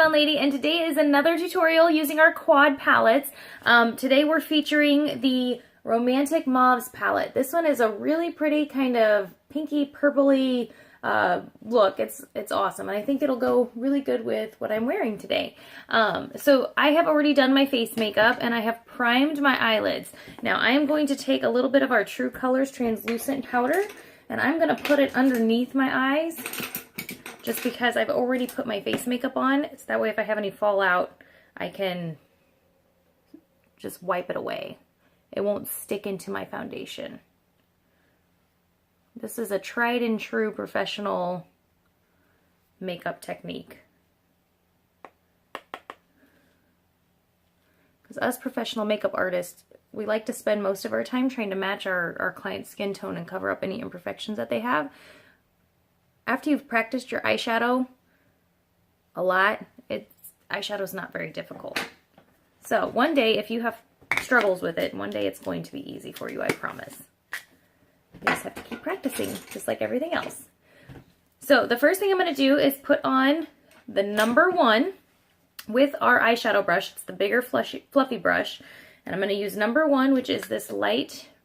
Avon Lady, and today is another tutorial using our quad palettes. Today we're featuring the Romantic Mauves palette. This one is a really pretty kind of pinky purpley look. It's awesome, and I think it'll go really good with what I'm wearing today. So I have already done my face makeup and I have primed my eyelids. Now I am going to take a little bit of our True Colors translucent powder and I'm going to put it underneath my eyes, just because I've already put my face makeup on, so that way if I have any fallout, I can just wipe it away. It won't stick into my foundation. This is a tried and true professional makeup technique. Because us professional makeup artists, we like to spend most of our time trying to match our client's skin tone and cover up any imperfections that they have. After you've practiced your eyeshadow a lot, eyeshadow's not very difficult. So one day, if you have struggles with it, one day it's going to be easy for you, I promise. You just have to keep practicing, just like everything else. So the first thing I'm going to do is put on the number 1 with our eyeshadow brush. It's the bigger fluffy brush. And I'm going to use number 1, which is this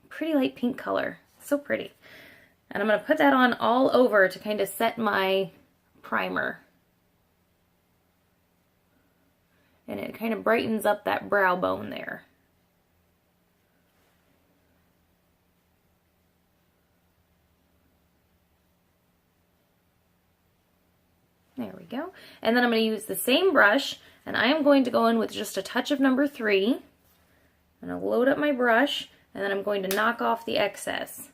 pretty light pink color. So pretty. And I'm going to put that on all over to kind of set my primer. And it kind of brightens up that brow bone there. There we go. And then I'm going to use the same brush, and I am going to go in with just a touch of number 3. I'm going to load up my brush, and then I'm going to knock off the excess.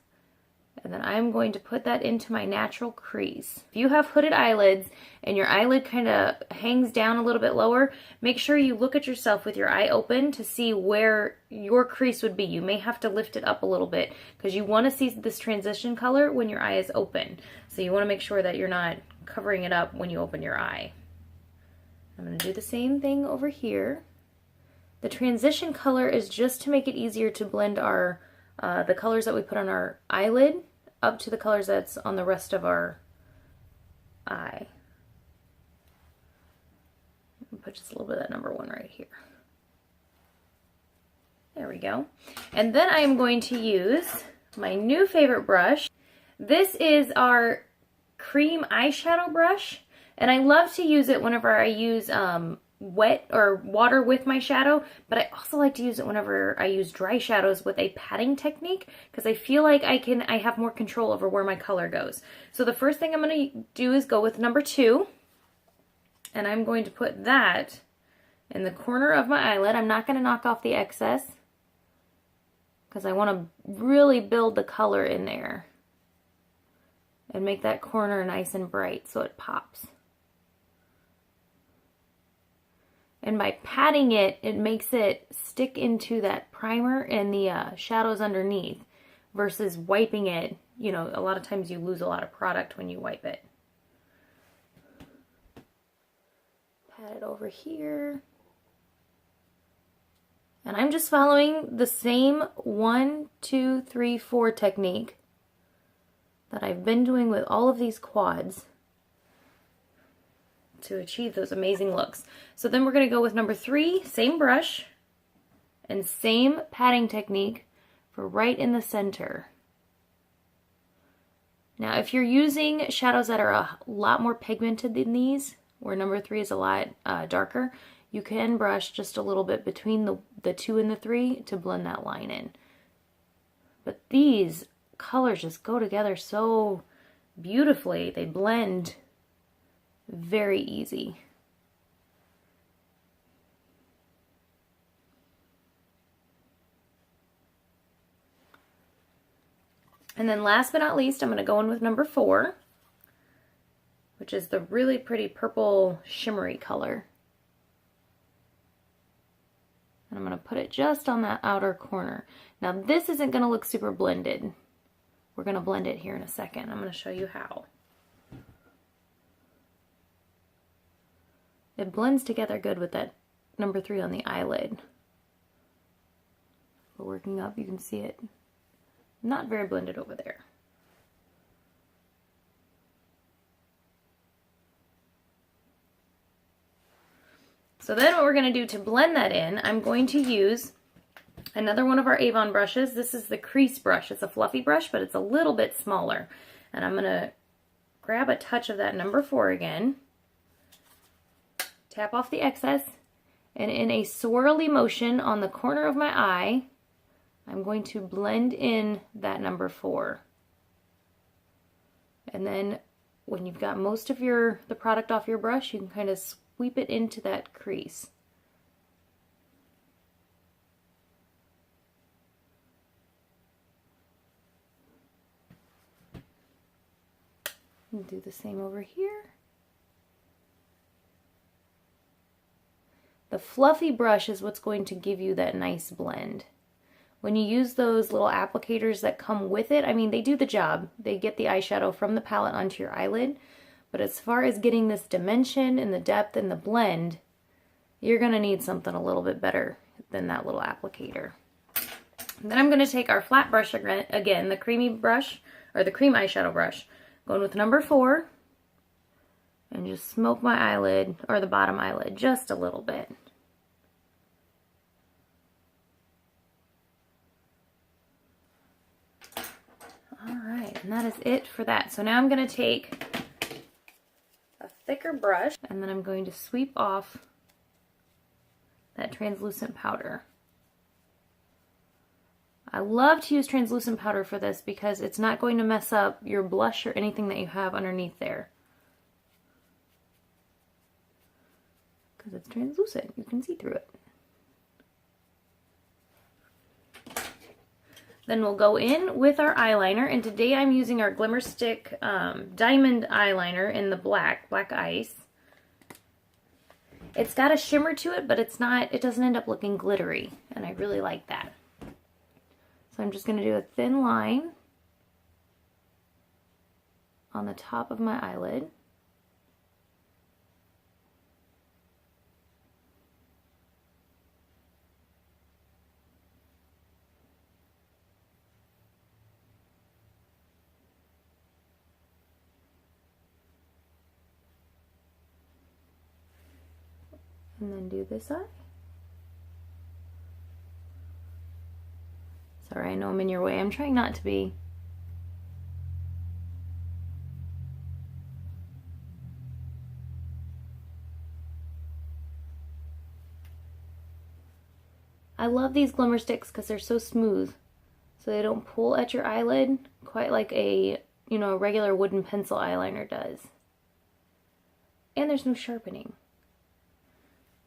And then I'm going to put that into my natural crease. If you have hooded eyelids and your eyelid kind of hangs down a little bit lower, make sure you look at yourself with your eye open to see where your crease would be. You may have to lift it up a little bit because you want to see this transition color when your eye is open. So you want to make sure that you're not covering it up when you open your eye. I'm going to do the same thing over here. The transition color is just to make it easier to blend our the colors that we put on our eyelid up to the colors that's on the rest of our eye. I'll put just a little bit of that number 1 right here. There we go. And then I am going to use my new favorite brush. This is our cream eyeshadow brush, and I love to use it whenever I use wet or water with my shadow, but I also like to use it whenever I use dry shadows with a patting technique, because I feel like I have more control over where my color goes. So the first thing I'm going to do is go with number 2, and I'm going to put that in the corner of my eyelid. I'm not going to knock off the excess because I want to really build the color in there and make that corner nice and bright so it pops. And by patting it, it makes it stick into that primer and the shadows underneath versus wiping it. You know, a lot of times you lose a lot of product when you wipe it. Pat it over here. And I'm just following the same 1, 2, 3, 4 technique that I've been doing with all of these quads to achieve those amazing looks. So then we're going to go with number 3, same brush and same patting technique for right in the center. Now if you're using shadows that are a lot more pigmented than these, where number 3 is a lot darker, you can brush just a little bit between the 2 and the 3 to blend that line in. But these colors just go together so beautifully. They blend very easy. And then last but not least, I'm going to go in with number 4, which is the really pretty purple shimmery color. And I'm going to put it just on that outer corner. Now this isn't going to look super blended. We're going to blend it here in a second. I'm going to show you how. It blends together good with that number 3 on the eyelid. We're working up, you can see it not very blended over there. So then what we're going to do to blend that in, I'm going to use another one of our Avon brushes. This is the crease brush. It's a fluffy brush, but it's a little bit smaller. And I'm going to grab a touch of that number 4 again, tap off the excess, and in a swirly motion on the corner of my eye, I'm going to blend in that number 4. And then when you've got most of the product off your brush, you can kind of sweep it into that crease. And do the same over here. The fluffy brush is what's going to give you that nice blend. When you use those little applicators that come with it, I mean, they do the job. They get the eyeshadow from the palette onto your eyelid. But as far as getting this dimension and the depth and the blend, you're going to need something a little bit better than that little applicator. And then I'm going to take our flat brush again, the creamy brush, or the cream eyeshadow brush, going with number 4, and just smoke my eyelid, or the bottom eyelid, just a little bit. Alright, and that is it for that. So now I'm going to take a thicker brush, and then I'm going to sweep off that translucent powder. I love to use translucent powder for this because it's not going to mess up your blush or anything that you have underneath there. Because it's translucent, you can see through it. Then we'll go in with our eyeliner, and today I'm using our Glimmer Stick Diamond Eyeliner in the Black Ice. It's got a shimmer to it, but it doesn't end up looking glittery, and I really like that. So I'm just going to do a thin line on the top of my eyelid. And then do this eye. Sorry, I know I'm in your way. I'm trying not to be. I love these glimmer sticks because they're so smooth. So they don't pull at your eyelid quite like a regular wooden pencil eyeliner does. And there's no sharpening.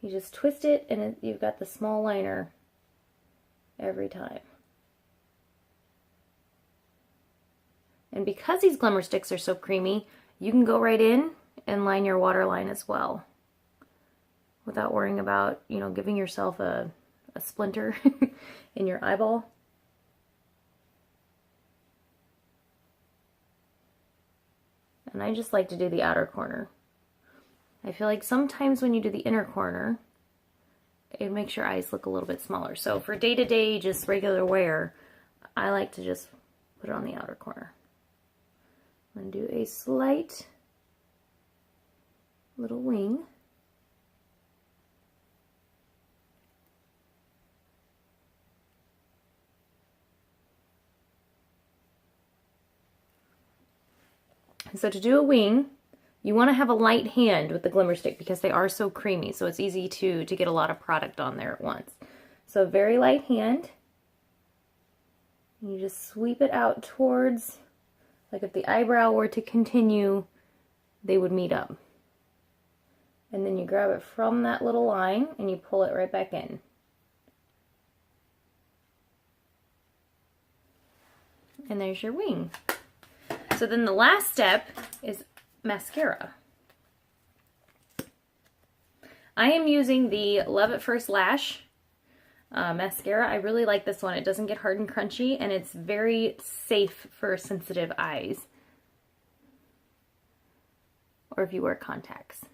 You just twist it and you've got the small liner every time. And because these glimmer sticks are so creamy, you can go right in and line your waterline as well without worrying about, giving yourself a splinter in your eyeball. And I just like to do the outer corner. I feel like sometimes when you do the inner corner, it makes your eyes look a little bit smaller. So for day-to-day, just regular wear, I like to just put it on the outer corner. I'm going to do a slight little wing. So to do a wing, you want to have a light hand with the glimmer stick because they are so creamy, so it's easy to get a lot of product on there at once. So very light hand. You just sweep it out towards, like if the eyebrow were to continue, they would meet up. And then you grab it from that little line and you pull it right back in. And there's your wing. So then the last step is mascara. I am using the Love at First Lash mascara. I really like this one. It doesn't get hard and crunchy, and it's very safe for sensitive eyes, or if you wear contacts.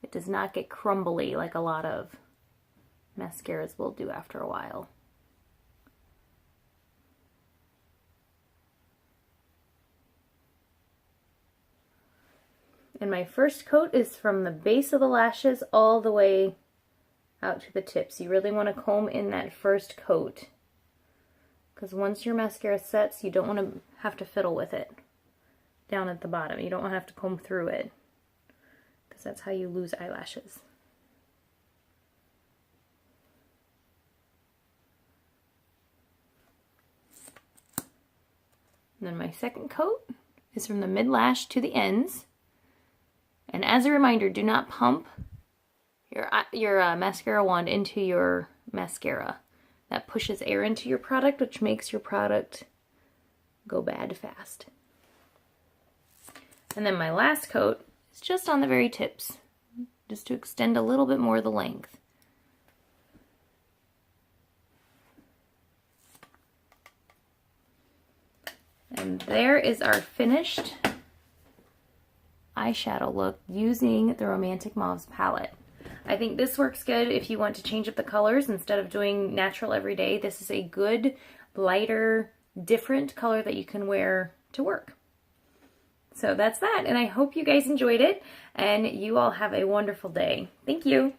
It does not get crumbly like a lot of mascaras will do after a while. And my first coat is from the base of the lashes all the way out to the tips. You really want to comb in that first coat, because once your mascara sets, you don't want to have to fiddle with it down at the bottom. You don't want to have to comb through it, because that's how you lose eyelashes. And then my second coat is from the mid lash to the ends. And as a reminder, do not pump your mascara wand into your mascara. That pushes air into your product, which makes your product go bad fast. And then my last coat is just on the very tips, just to extend a little bit more of the length. And there is our finished eyeshadow look using the Romantic Mauves palette. I think this works good if you want to change up the colors instead of doing natural every day. This is a good, lighter, different color that you can wear to work. So that's that, and I hope you guys enjoyed it, and you all have a wonderful day. Thank you.